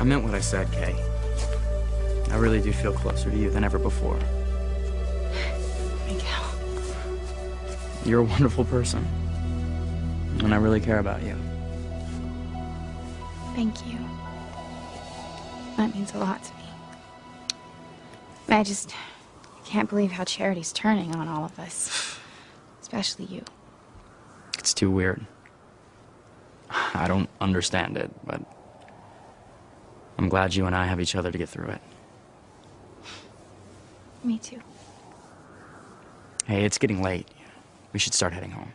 I meant what I said, Kay. I really do feel closer to you than ever before. Miguel. You're a wonderful person. And I really care about you. Thank you. That means a lot to me. I just can't believe how Charity's turning on all of us. Especially you. It's too weird. I don't understand it, but I'm glad you and I have each other to get through it. Me too. Hey, it's getting late. We should start heading home.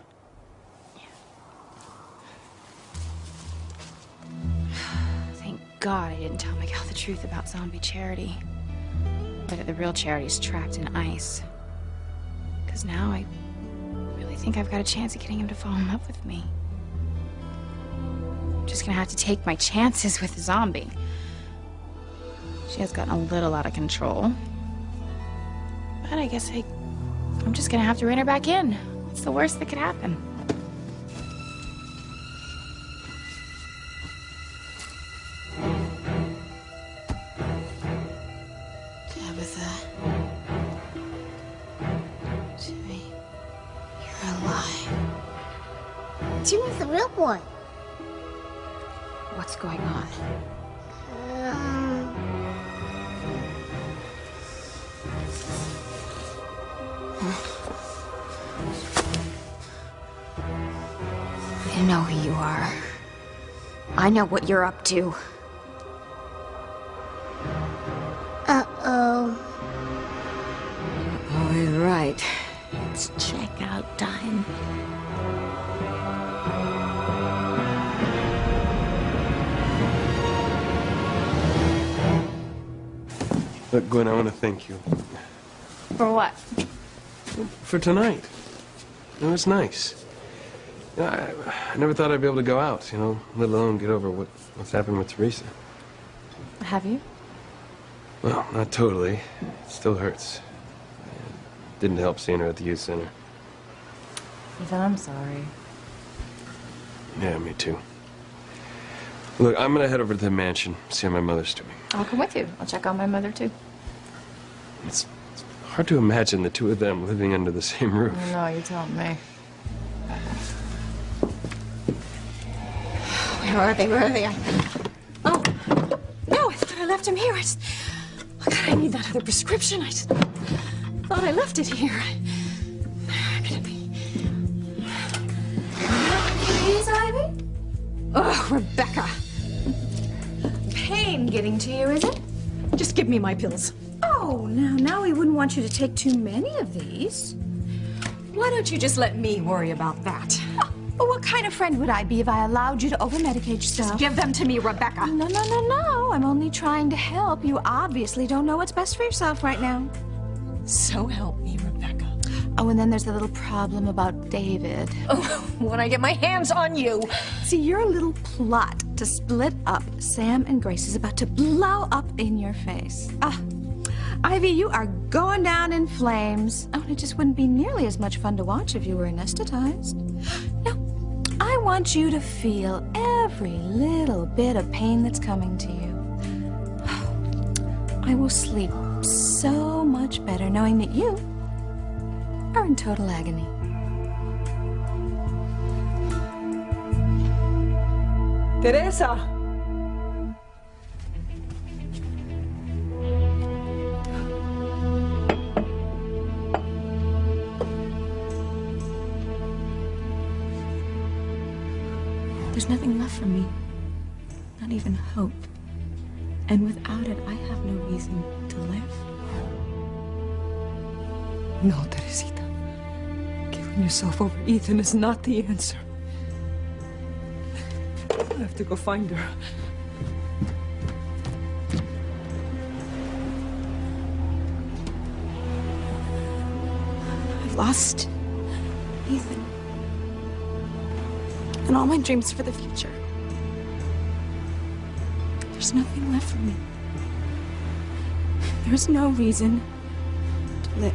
Thank God I didn't tell Miguel the truth about zombie Charity. Or that the real Charity's trapped in ice. Because now I really think I've got a chance of getting him to fall in love with me. I'm just gonna have to take my chances with the zombie. She has gotten a little out of control. But I guess I'm just gonna have to rein her back in. What's the worst that could happen? Tabitha. Jimmy, you're alive. Jimmy's the real one. What's going on? I know who you are. I know what you're up to. Uh-oh. All right. It's checkout time. Look, Gwen, I want to thank you. For what? For tonight. It was nice. You know, I never thought I'd be able to go out, you know, let alone get over what's happened with Teresa. Have you? Well, not totally. It still hurts. It didn't help seeing her at the youth center. Ethan, I'm sorry. Yeah, me too. Look, I'm gonna head over to the mansion, see how my mother's doing. I'll come with you. I'll check on my mother, too. It's hard to imagine the two of them living under the same roof. No, you tell me. Where are they? Where are they? Oh, no, I thought I left him here. Oh, God, I need that other prescription. I just thought I left it here. I'm gonna be... Please, Ivy? Oh, Rebecca. Pain getting to you, is it? Just give me my pills. Oh, now we wouldn't want you to take too many of these. Why don't you just let me worry about that? Well, what kind of friend would I be if I allowed you to over-medicate yourself? Just give them to me, Rebecca. No. I'm only trying to help. You obviously don't know what's best for yourself right now. So help me, Rebecca. Oh, and then there's the little problem about David. Oh, when I get my hands on you. See, your little plot to split up Sam and Grace is about to blow up in your face. Ivy, you are going down in flames. Oh, and it just wouldn't be nearly as much fun to watch if you were anesthetized. No, I want you to feel every little bit of pain that's coming to you. I will sleep so much better knowing that you are in total agony. Teresa! There's nothing left for me. Not even hope. And without it, I have no reason to live. No, Teresita. Giving yourself over Ethan is not the answer. I have to go find her. I've lost Ethan. And all my dreams for the future. There's nothing left for me. There's no reason to live.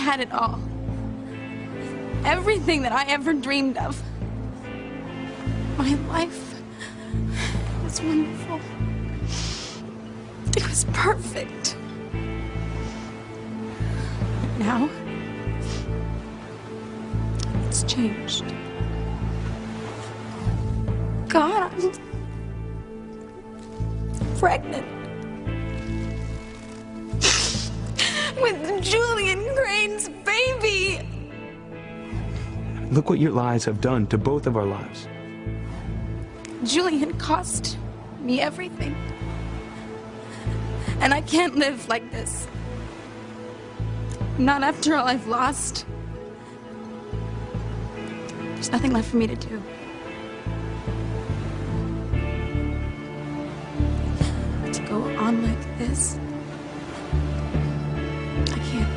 had it all. Everything that I ever dreamed of. My life was wonderful. It was perfect. Now, it's changed. God, I'm pregnant. With Julian Crane's baby. Look what your lies have done to both of our lives. Julian cost me everything. And I can't live like this. Not after all I've lost. There's nothing left for me to do. To go on like this, I can't.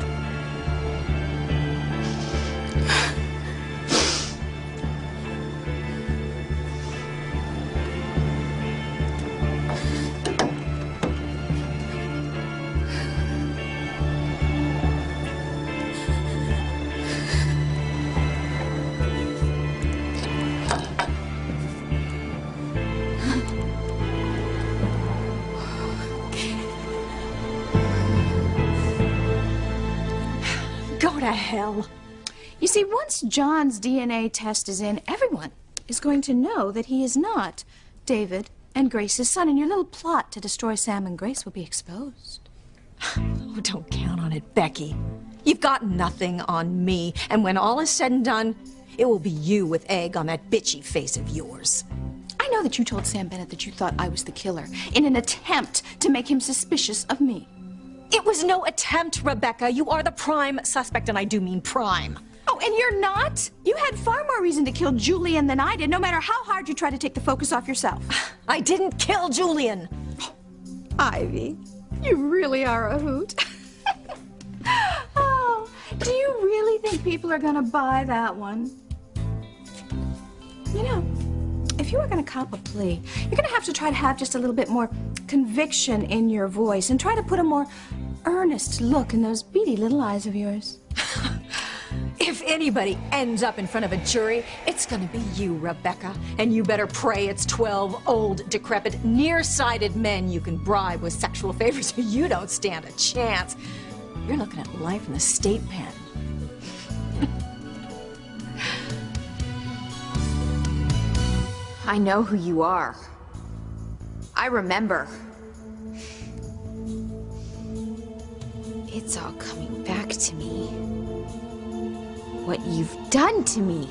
Go to hell. You see, once John's DNA test is in, everyone is going to know that he is not David and Grace's son, and your little plot to destroy Sam and Grace will be exposed. Oh, don't count on it, Becky. You've got nothing on me, and when all is said and done, it will be you with egg on that bitchy face of yours. I know that you told Sam Bennett that you thought I was the killer in an attempt to make him suspicious of me. It was no attempt, Rebecca. You are the prime suspect, and I do mean prime. Oh, and you're not? You had far more reason to kill Julian than I did, no matter how hard you try to take the focus off yourself. I didn't kill Julian. Ivy, you really are a hoot. Oh, do you really think people are gonna buy that one? You know, if you were gonna cop a plea, you're gonna have to try to have just a little bit more conviction in your voice and try to put a more earnest look in those beady little eyes of yours. If anybody ends up in front of a jury, it's gonna be you, Rebecca. And you better pray it's 12 old, decrepit, nearsighted men you can bribe with sexual favors, or you don't stand a chance. You're looking at life in the state pen. I know who you are. I remember. It's all coming back to me. What you've done to me.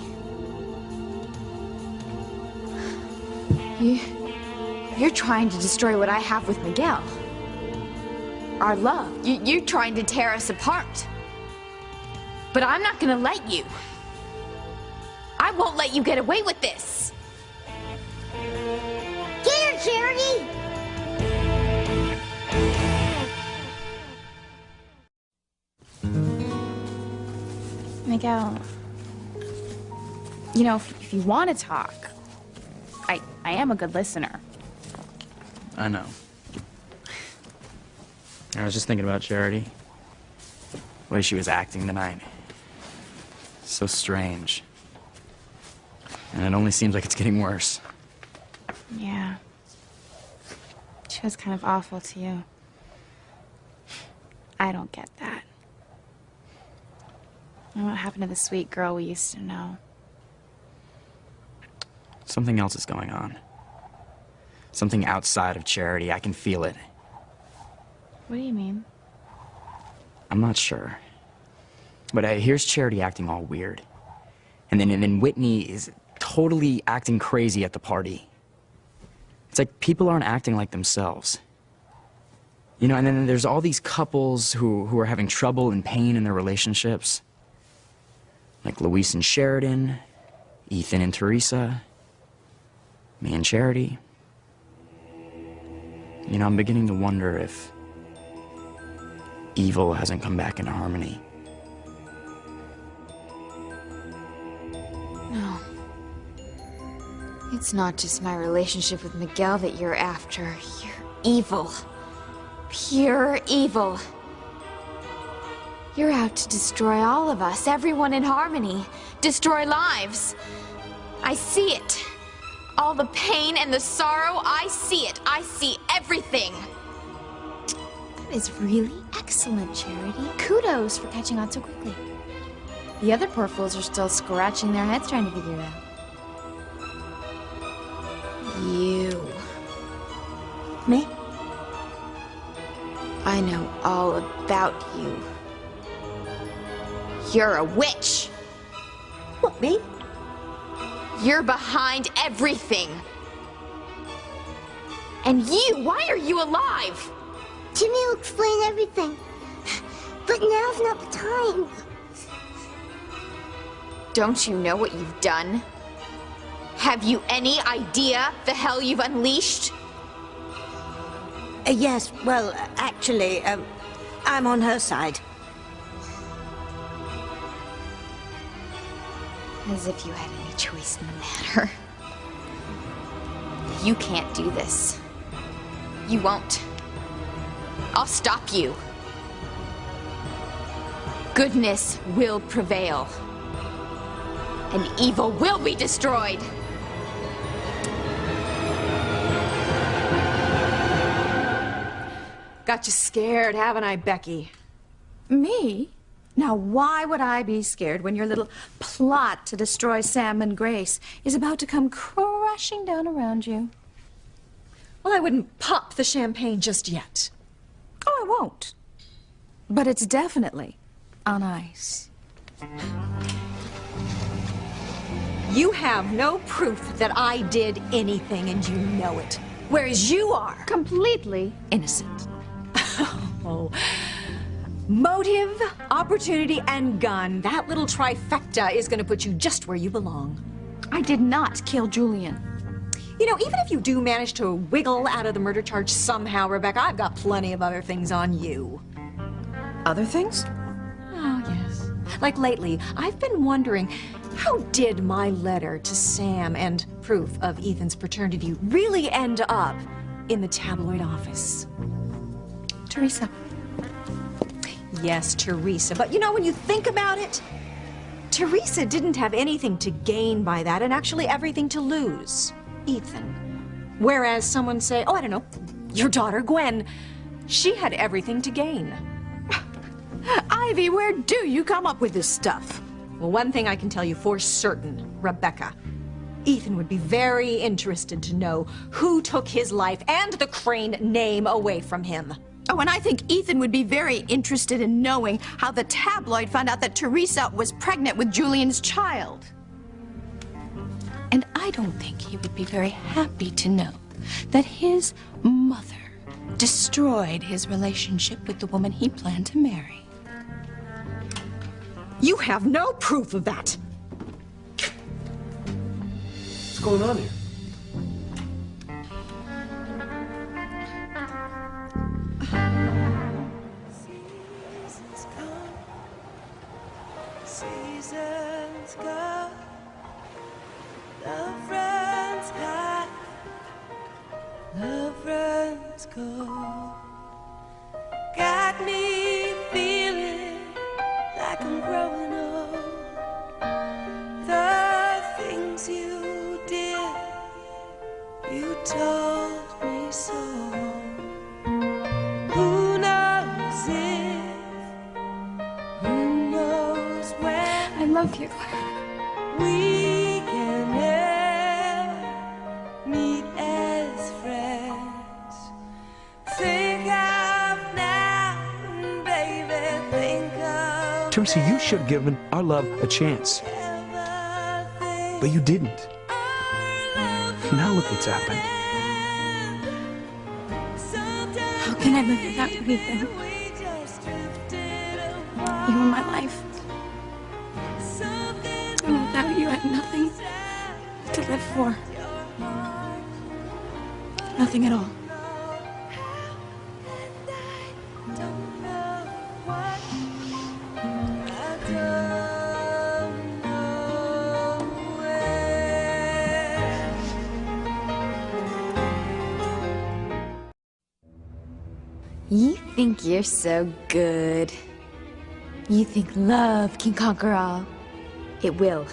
You're trying to destroy what I have with Miguel. Our love. You're trying to tear us apart. But I'm not gonna let you. I won't let you get away with this. Get her, Charity! Miguel, you know, if you want to talk, I am a good listener. I know. I was just thinking about Charity. The way she was acting tonight. So strange. And it only seems like it's getting worse. Yeah. She was kind of awful to you. I don't get that. And what happened to the sweet girl we used to know? Something else is going on. Something outside of Charity. I can feel it. What do you mean? I'm not sure. But here's Charity acting all weird. And then Whitney is totally acting crazy at the party. It's like people aren't acting like themselves. You know, and then there's all these couples who are having trouble and pain in their relationships. Like Luis and Sheridan, Ethan and Teresa, me and Charity. You know, I'm beginning to wonder if evil hasn't come back into harmony. No. It's not just my relationship with Miguel that you're after. You're evil. Pure evil. You're out to destroy all of us, everyone in Harmony. Destroy lives. I see it. All the pain and the sorrow, I see it. I see everything. That is really excellent, Charity. Kudos for catching on so quickly. The other poor fools are still scratching their heads trying to figure it out. You. Me? I know all about you. You're a witch. What, me? You're behind everything. And you, why are you alive? Jimmy will explain everything. But now's not the time. Don't you know what you've done? Have you any idea the hell you've unleashed? Yes, well, actually, I'm on her side. As if you had any choice in the matter. You can't do this. You won't. I'll stop you. Goodness will prevail. And evil will be destroyed. Got you scared, haven't I, Becky? Me? Now, why would I be scared when your little plot to destroy Sam and Grace is about to come crashing down around you? Well, I wouldn't pop the champagne just yet. Oh, I won't. But it's definitely on ice. You have no proof that I did anything, and you know it. Whereas you are. Completely innocent. Oh. Motive, opportunity, and gun. That little trifecta is going to put you just where you belong. I did not kill Julian. You know, even if you do manage to wiggle out of the murder charge somehow, Rebecca, I've got plenty of other things on you. Other things? Oh, yes. Like lately, I've been wondering, how did my letter to Sam and proof of Ethan's paternity really end up in the tabloid office? Teresa. Yes, Teresa. But you know, when you think about it, Teresa didn't have anything to gain by that and actually everything to lose. Ethan. Whereas someone say, oh, I don't know, your daughter Gwen, she had everything to gain. Ivy, where do you come up with this stuff? Well, one thing I can tell you for certain, Rebecca, Ethan would be very interested to know who took his life and the Crane name away from him. Oh, and I think Ethan would be very interested in knowing how the tabloid found out that Teresa was pregnant with Julian's child. And I don't think he would be very happy to know that his mother destroyed his relationship with the woman he planned to marry. You have no proof of that. What's going on here? Seasons go, love runs high, love runs cold. Got me feeling like I'm growing old. The things you did, you told me so. Who knows if, who knows when I love you. we can ever meet as friends. Think of now, and baby, think of Teresa, you should have given our love a chance. everything. But you didn't. Now look what's happened. How can I live without you, Ethan? You were my life. And without you, I had nothing to live for. Nothing at all. You think you're so good. You think love can conquer all? It will.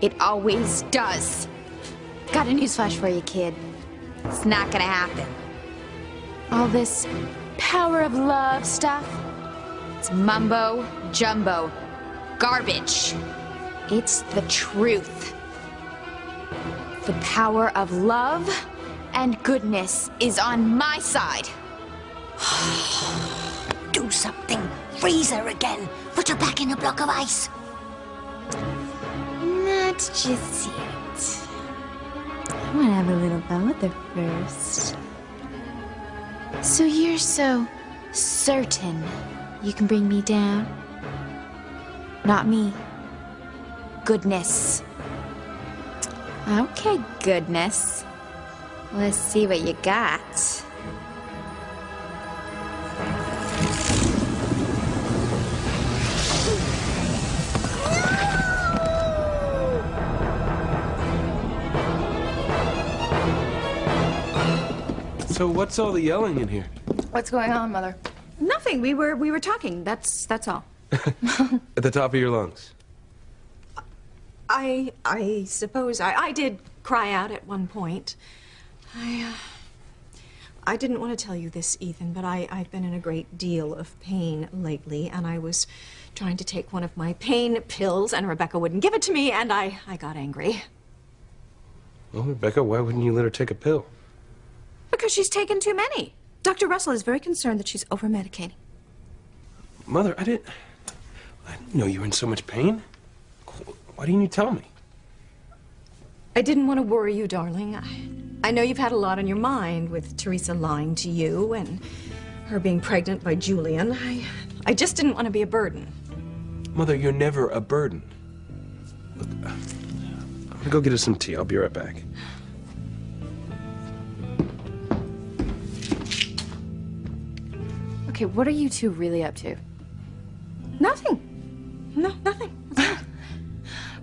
It always does. Got a newsflash for you, kid. It's not gonna happen. All this power of love stuff, it's mumbo jumbo. Garbage. It's the truth. The power of love and goodness is on my side. Do something. Freeze her again. Put her back in a block of ice. Not just yet. I want to have a little fun with her first. So you're so certain you can bring me down? Not me. Goodness. Okay, goodness. Let's see what you got. So what's all the yelling in here? What's going on, Mother? Nothing. We were talking. That's all. At the top of your lungs. I suppose I did cry out at one point. I didn't want to tell you this, Ethan, but I've been in a great deal of pain lately, and I was trying to take one of my pain pills, and Rebecca wouldn't give it to me, and I got angry. Well, Rebecca, why wouldn't you let her take a pill? Because she's taken too many. Dr. Russell is very concerned that she's over-medicating. Mother, I didn't know you were in so much pain. Why didn't you tell me? I didn't want to worry you, darling. I know you've had a lot on your mind with Teresa lying to you and her being pregnant by Julian. I just didn't want to be a burden. Mother, you're never a burden. Look, I'm gonna go get us some tea. I'll be right back. Okay, what are you two really up to? Nothing. No, nothing.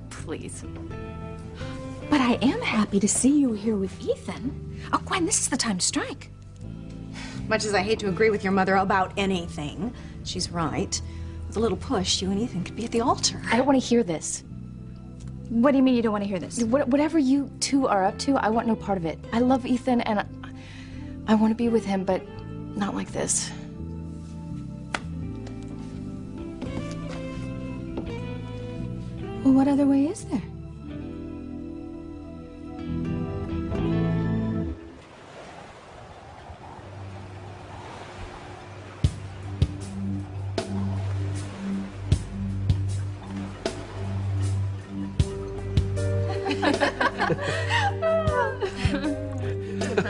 Please. But I am happy to see you here with Ethan. Oh, Gwen, this is the time to strike. Much as I hate to agree with your mother about anything, she's right. With a little push, you and Ethan could be at the altar. I don't want to hear this. What do you mean you don't want to hear this? Whatever you two are up to, I want no part of it. I love Ethan and I want to be with him, but not like this. Well, what other way is there?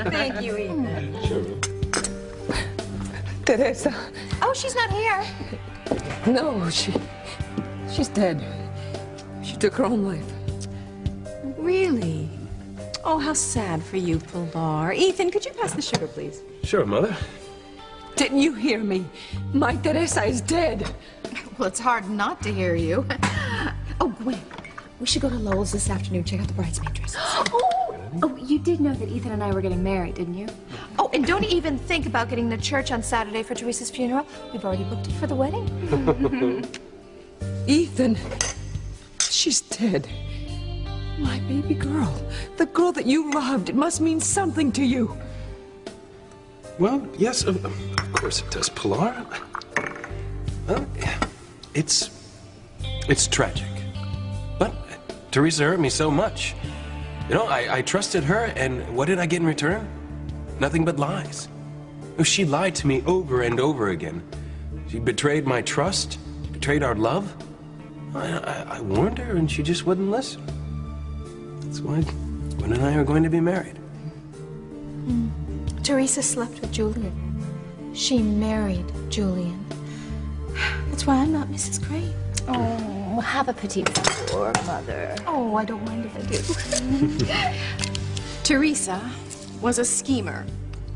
Thank you, Ethan. Sure. Teresa. Oh, she's not here. No, she's dead. She took her own life. Really? Oh, how sad for you, Pilar. Ethan, could you pass the sugar, please? Sure, Mother. Didn't you hear me? My Teresa is dead. Well, it's hard not to hear you. Oh, Gwen, we should go to Lowell's this afternoon, check out the bridesmaid dresses. Oh, you did know that Ethan and I were getting married, didn't you? Oh, and don't even think about getting to church on Saturday for Teresa's funeral. We've already booked it for the wedding. Ethan. She's dead. My baby girl. The girl that you loved. It must mean something to you. Well, yes, of course it does, Pilar. Well, it's tragic. But Teresa hurt me so much. You know, I trusted her, and what did I get in return? Nothing but lies. She lied to me over and over again. She betrayed my trust, betrayed our love. I warned her, and she just wouldn't listen. That's why Gwen and I are going to be married. Teresa slept with Julian. She married Julian. That's why I'm not Mrs. Crane. Oh, have a petite pour, Mother. Oh, I don't mind if I do. Teresa was a schemer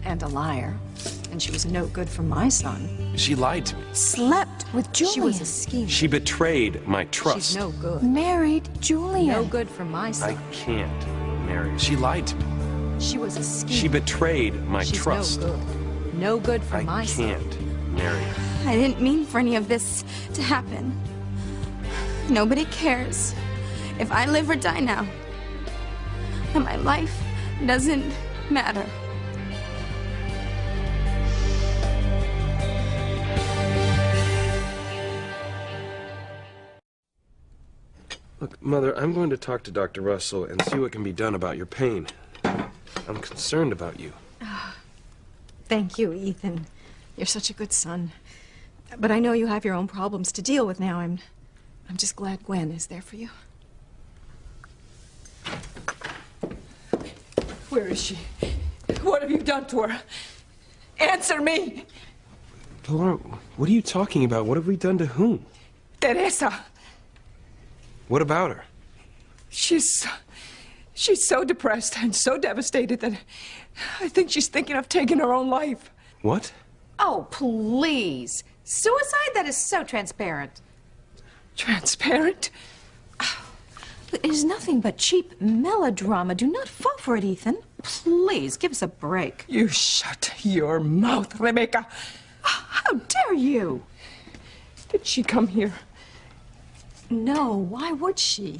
and a liar, and she was no good for my son. She lied to me. Slept with Julian. She was a schemer. She betrayed my trust. She's no good. Married Julian. No good for my son. I can't marry. She lied to me. She was a schemer. She betrayed my She's trust. no good. No good for my I son. can't marry. I didn't mean for any of this to happen. Nobody cares if I live or die now. And my life doesn't matter. Look, Mother, I'm going to talk to Dr. Russell and see what can be done about your pain. I'm concerned about you. Thank you, Ethan. You're such a good son. But I know you have your own problems to deal with now. I'm just glad Gwen is there for you. Where is she? What have you done to her? Answer me! Pilar, what are you talking about? What have we done to whom? Teresa! What about her? She's so depressed and so devastated that I think she's thinking of taking her own life. What? Oh, please. Suicide? That is so transparent. Transparent? It is nothing but cheap melodrama. Do not fall for it, Ethan. Please, give us a break. You shut your mouth, Rebecca. How dare you? Did she come here? No, why would she?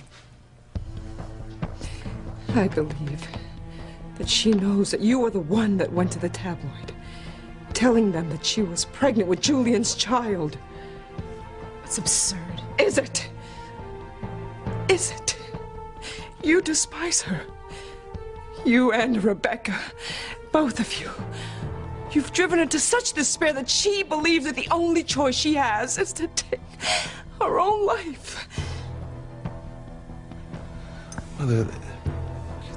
I believe that she knows that you are the one that went to the tabloid, telling them that she was pregnant with Julian's child. It's absurd. Is it? Is it? You despise her. You and Rebecca, both of you. You've driven her to such despair that she believes that the only choice she has is to take her own life. Mother,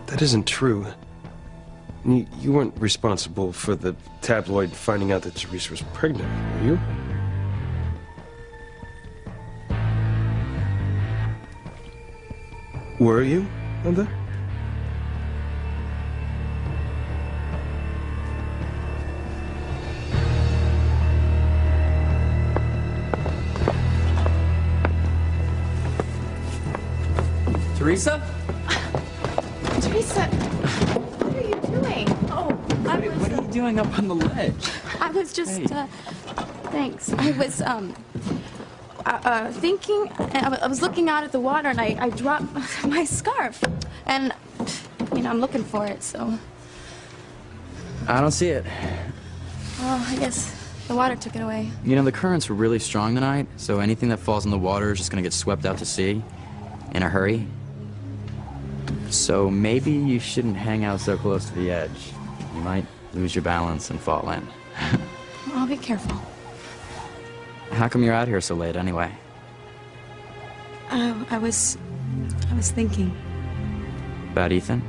that isn't true. You weren't responsible for the tabloid finding out that Teresa was pregnant, were you? Were you, Mother? Teresa? Teresa, what are you doing? What are you doing up on the ledge? I was just, Hey. Thanks. I was, thinking, and I was looking out at the water, and I dropped my scarf. And, I'm looking for it, so. I don't see it. Well, I guess the water took it away. The currents were really strong tonight, so anything that falls in the water is just gonna get swept out to sea in a hurry. So maybe you shouldn't hang out so close to the edge. You might lose your balance and fall in. I'll be careful. How come you're out here so late anyway? I was thinking. About Ethan?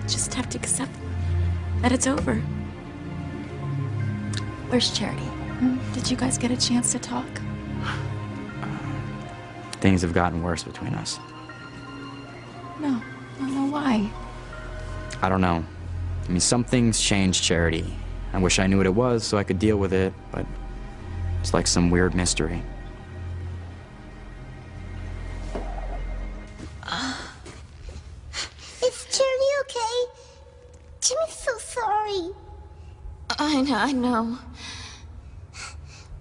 Just have to accept that it's over. Where's Charity? Did you guys get a chance to talk? Things have gotten worse between us. No, I don't know why. I don't know. Some things changed Charity. I wish I knew what it was so I could deal with it, but it's like some weird mystery. Is Charity okay? Jimmy's so sorry. I know.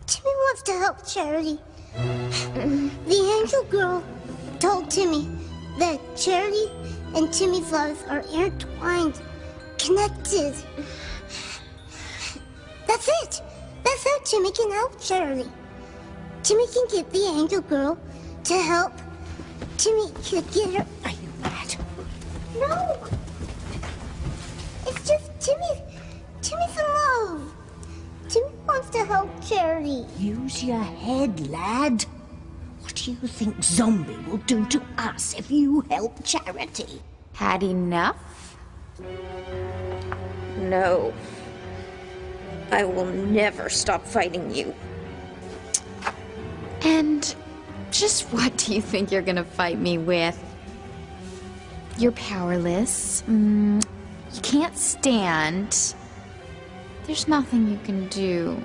Timmy wants to help Charity. The angel girl told Timmy that Charity and Timmy's lives are intertwined, connected. That's it. That's how Timmy can help Charity. Timmy can get the angel girl to help. Timmy can get her. Are you mad? No. It's just Timmy. Timmy's in love. Timmy wants to help Charity. Use your head, lad. What do you think Zombie will do to us if you help Charity? Had enough? No. I will never stop fighting you. And just what do you think you're gonna fight me with? You're powerless. You can't stand. There's nothing you can do.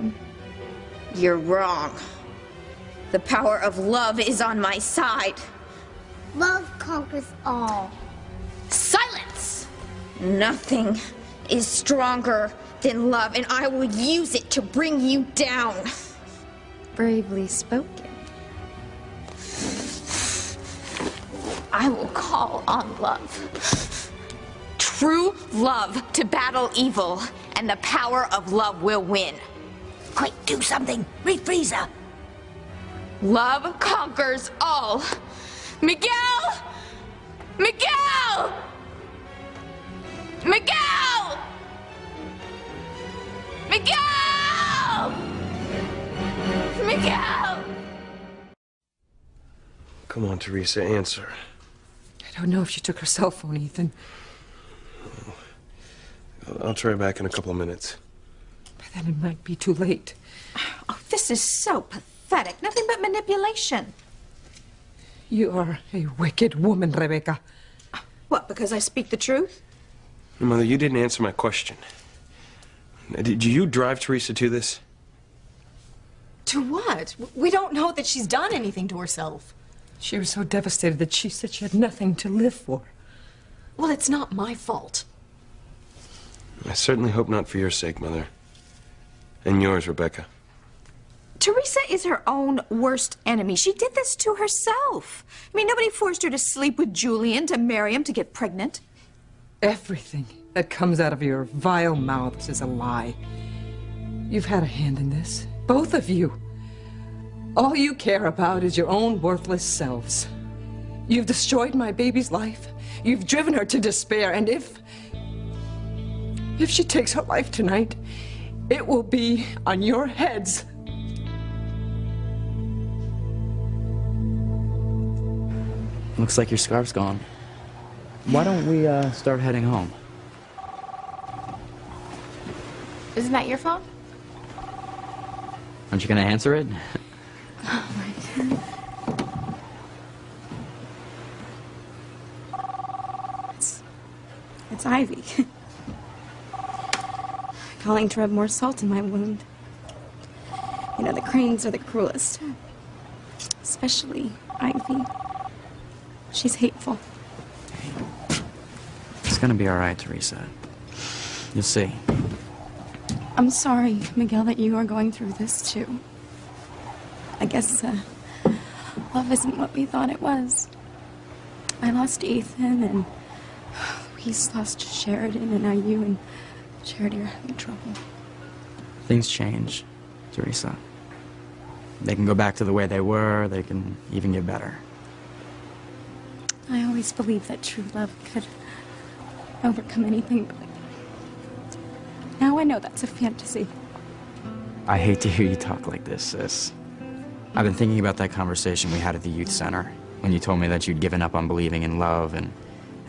You're wrong. The power of love is on my side. Love conquers all. Silence! Nothing is stronger trapped in love, and I will use it to bring you down. Bravely spoken. I will call on love. True love to battle evil, and the power of love will win. Quick, do something. Read Frieza. Love conquers all. Miguel! Miguel! Miguel! Miguel! Miguel! Come on, Teresa, answer. I don't know if she took her cell phone, Ethan. I'll try back in a couple of minutes. By then it might be too late. Oh, this is so pathetic. Nothing but manipulation. You are a wicked woman, Rebecca. What, because I speak the truth? Mother, you didn't answer my question. Did you drive Teresa to this? To what? We don't know that she's done anything to herself. She was so devastated that she said she had nothing to live for. Well, it's not my fault. I certainly hope not for your sake, Mother. And yours, Rebecca. Teresa is her own worst enemy. She did this to herself. I mean, nobody forced her to sleep with Julian, to marry him, to get pregnant. Everything that comes out of your vile mouths is a lie. You've had a hand in this, both of you. All you care about is your own worthless selves. You've destroyed my baby's life. You've driven her to despair, and if she takes her life tonight, it will be on your heads. Looks like your scarf's gone. Why don't we start heading home? Isn't that your phone? Aren't you gonna answer it? Oh my God. It's Ivy. Calling to rub more salt in my wound. You know, the Cranes are the cruelest. Especially Ivy. She's hateful. It's gonna be all right, Teresa. You'll see. I'm sorry, Miguel, that you are going through this too. I guess love isn't what we thought it was. I lost Ethan, and Louise lost Sheridan, and now you and Charity are having trouble. Things change, Teresa. They can go back to the way they were. They can even get better. I always believed that true love could overcome anything, but now I know that's a fantasy. I hate to hear you talk like this, sis. I've been thinking about that conversation we had at the youth center when you told me that you'd given up on believing in love and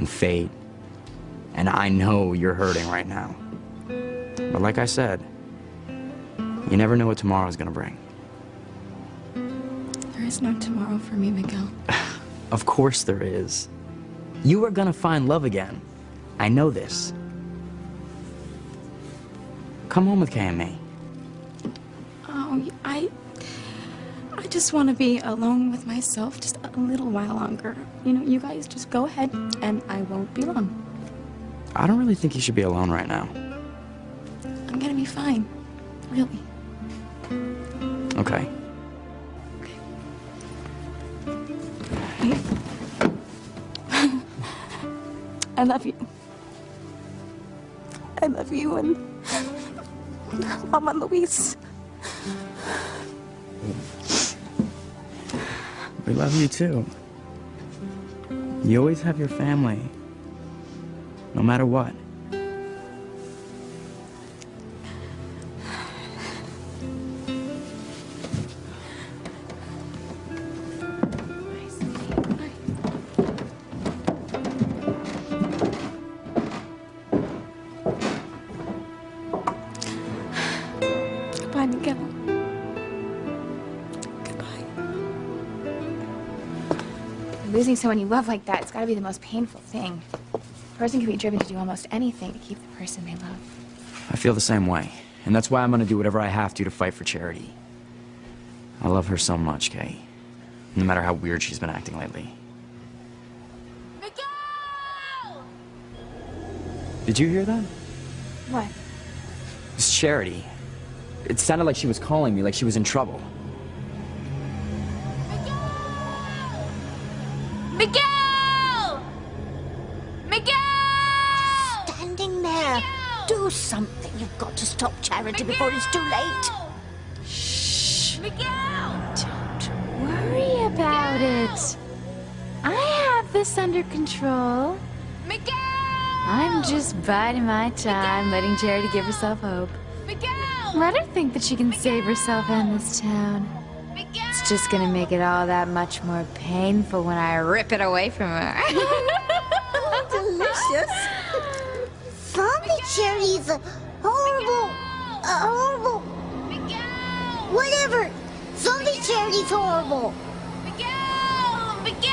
fate. And I know you're hurting right now. But like I said, you never know what tomorrow's gonna bring. There is no tomorrow for me, Miguel. Of course there is. You are gonna find love again. I know this. Come home with Kay and me. Oh, I just want to be alone with myself just a little while longer. You know, you guys just go ahead, and I won't be long. I don't really think you should be alone right now. I'm gonna be fine. Really. Okay. I love you. I love you and Mama Louise. We love you too. You always have your family, no matter what. Goodbye, Miguel. Goodbye. Losing someone you love like that, it's gotta be the most painful thing. A person can be driven to do almost anything to keep the person they love. I feel the same way, and that's why I'm gonna do whatever I have to fight for Charity. I love her so much, Kay. No matter how weird she's been acting lately. Miguel! Did you hear that? What? Charity. It sounded like she was calling me, like she was in trouble. Miguel! Miguel! Standing there. Do something. You've got to stop Charity before it's too late. Miguel! Don't worry about it. I have this under control. Miguel! I'm just biding my time, letting Charity give herself hope. Miguel! Let her think that she can save herself and this town. It's just gonna make it all that much more painful when I rip it away from her. Delicious. Zombie Charity is a horrible, whatever. Zombie Charity's horrible. Miguel! Miguel!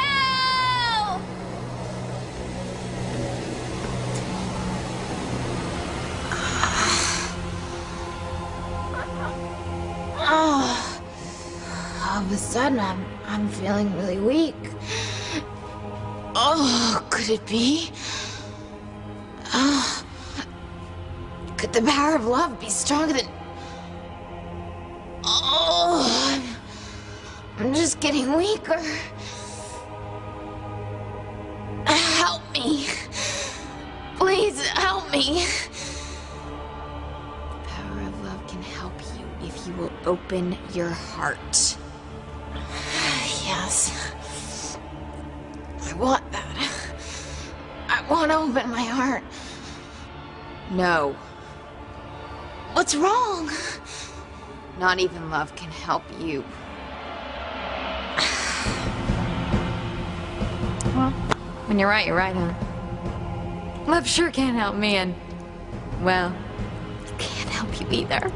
Oh, all of a sudden I'm feeling really weak. Oh, could it be? Oh, could the power of love be stronger than... Oh, I'm just getting weaker. Help me. Please help me. The power of love can help you if you will open your heart. Yes. I want that. I want to open my heart. No. What's wrong? Not even love can help you. Well, when you're right, huh? Love sure can't help me, and, well, it can't help you either.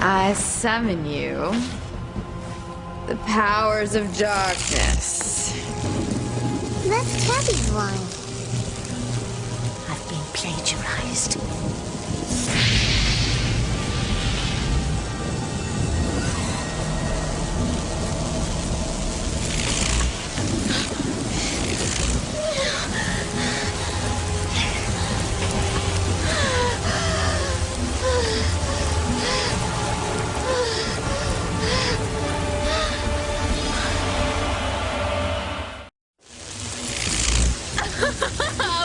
I summon you, the powers of darkness. That's Tabby's line. I've been plagiarized.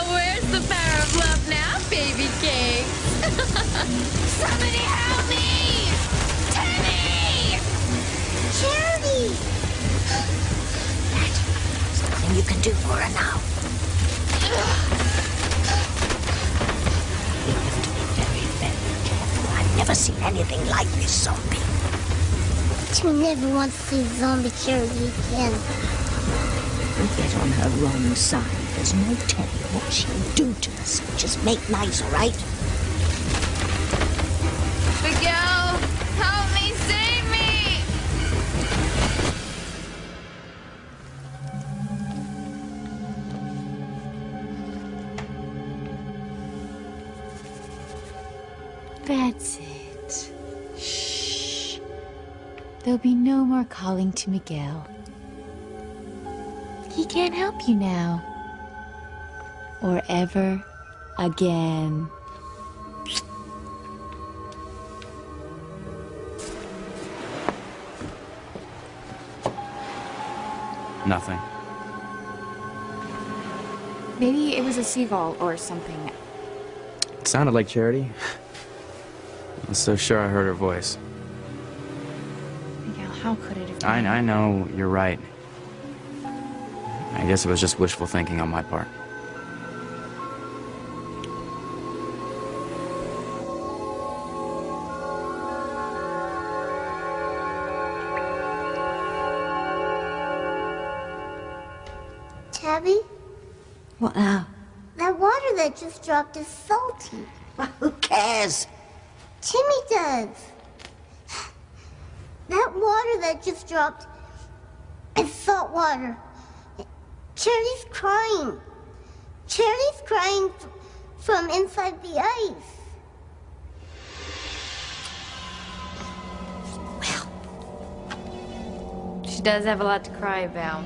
Where's the power of love now, baby king? Somebody help me! Teddy! Charity! There's nothing you can do for her now. You have to be very, very careful. I've never seen anything like this zombie. Timmy never wants to see Zombie Charity again. We get on her wrong side. There's no telling what she'll do to us. Just make nice, all right? Miguel, help me, save me! That's it. Shh. There'll be no more calling to Miguel. He can't help you now. Or ever again. Nothing. Maybe it was a seagull or something. It sounded like Charity. I was so sure I heard her voice. Miguel, how could it have been? I know, you're right. I guess it was just wishful thinking on my part. Tabby, What now? that water that just dropped is salty. Well, who cares? Timmy does. That water that just dropped is salt water. Charity's crying. Charity's crying from inside the ice. She does have a lot to cry about.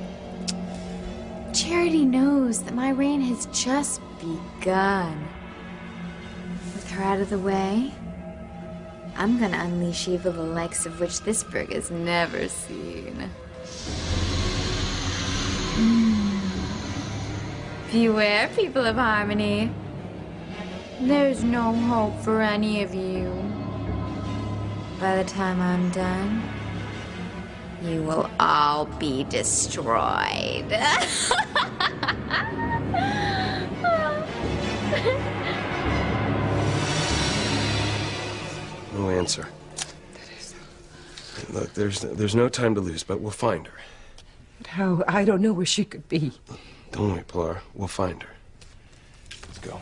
Charity knows that my reign has just begun. her out of the way, I'm gonna unleash evil the likes of which this burg has never seen. Beware, people of Harmony. There's no hope for any of you. By the time I'm done, you will all be destroyed. No answer. Look, there's no time to lose, but we'll find her. But how? I don't know where she could be. Don't worry, Pilar. We'll find her. Let's go.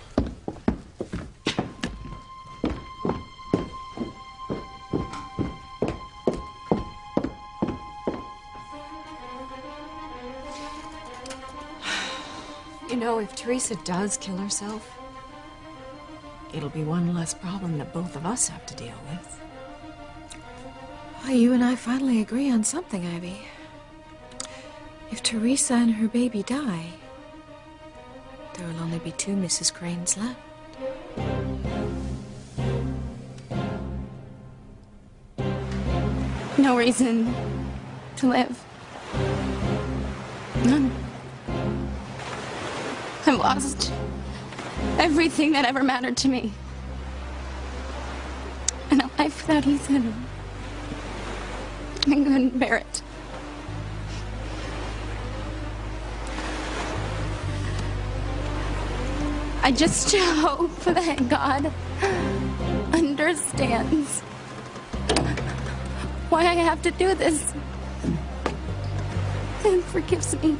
You know, if Teresa does kill herself, it'll be one less problem that both of us have to deal with. Well, you and I finally agree on something, Ivy. If Teresa and her baby die, there will only be 2 Mrs. Cranes left. No reason to live. None. I've lost everything that ever mattered to me. And a life without Ethan, I couldn't bear it. I just hope that God understands why I have to do this and forgives me.